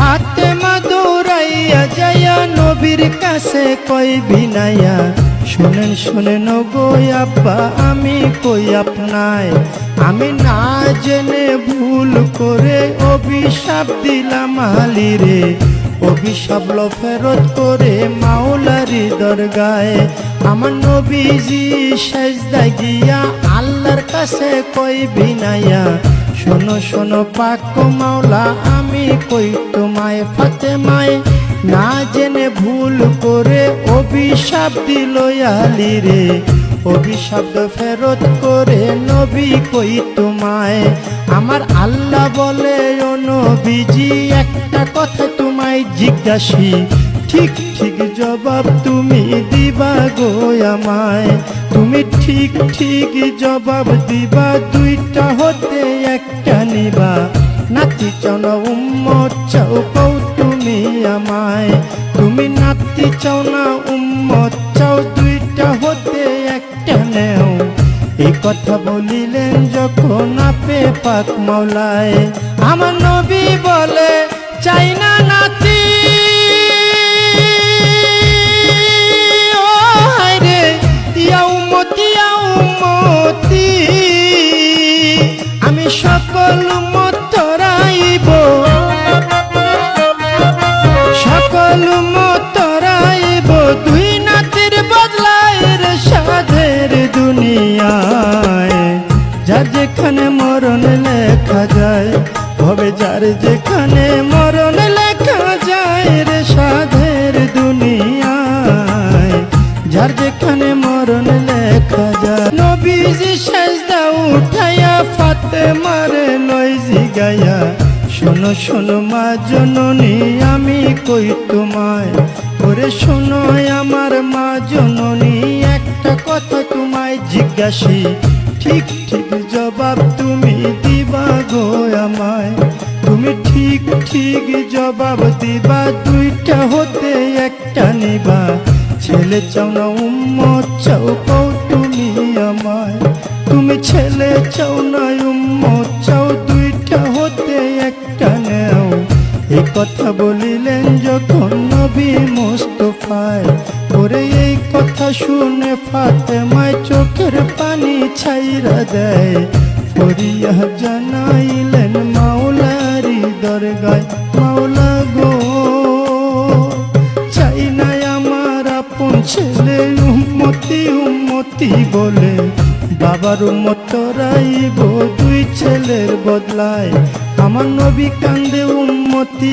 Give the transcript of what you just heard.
ফাতেমা দৌড়াইয়া যাইয়া নবীর কাছে কই বিনাইয়া, শুনেন শুনেন গো আব্বা আমি কই আপনায়, আমি না জেনে ভুল করে অভিশাপ দিলাম আলীরে, অভিশাপ লো ফেরত করে মাওলারি দরগায়। আমার নবীজি সেজদায় গিয়া আল্লাহর কাছে কই বিনাইয়া, শোনো শোনো পাক মাওলা আমি কই তোমায়, ফাতেমায় না জেনে ভুল করে অভিশাপ দিল আলীরে, অভিশাপ ফেরত করে নবী কই তোমায়। আমার আল্লাহ বলে ও নবীজি একটা কথা তোমায় জিজ্ঞাসি, ঠিক ঠিক জবাব তুমি দিবা গো আমায়, তুমি ঠিক ঠিক জবাব দিবা, দুইটা হতে একটা নিবা, নাতি চাও না উম্মত চাও কও তুমি আমায়, তুমি নাতি চাও না উম্মত চাও, দুইটা হতে একটা নেও। এই কথা বলিলেন যখন আপে পাক মাওলায়, আমার নবী বলে চাই না নাতি, ও হায়রে ইয়া উম্মতি ইয়া উম্মতি, আমি সকল উম্মত তরাইব, সকল উম্মত তরাইব, দুই নাতির বদলায় রে সাধের দুনিয়ায়। যার যেখানে মরণ লেখা যায় হবে, যার যেখানে মরণ লেখা যায় রে সাধের দুনিয়ায়, যার যেখানে মরণ লেখা যায়। নবীজি সেজদা উঠাইয়া ফাতেমার লই জিগাইয়া, শোনো শোনো মা জননী আমি কই তোমায়, ওরে শোনো আমার মা জননী একটা কথা তোমায় জিজ্ঞাসি, ঠিক ঠিক জবাব তুমি দিবা গো আমায়, তুমি ঠিক ঠিক জবাব দিবা, দুইটা হতে একটা নিবা, ছেলে চাও না উম্মত চাও কও তুমি আমায়, তুমি ছেলে চাও না উম্মত চাও, দুইটা হতে একটা নেও। এই কথা বলিলেন যখন নবী মুস্তাফায়, ওরে এই কথা শুনে ফাতেমায় চোখের পানি ছাইরা দেয়, ফরিয়া জানাইলেন মাওলারি দরগায়, মাওলা গো চাই না আমার আপন ছেলে উম্মতি উম্মতি বলে, বাবার উম্মত তরাইব দুই ছেলের বদলায়, আমার নবী কান্দে উম্মতি।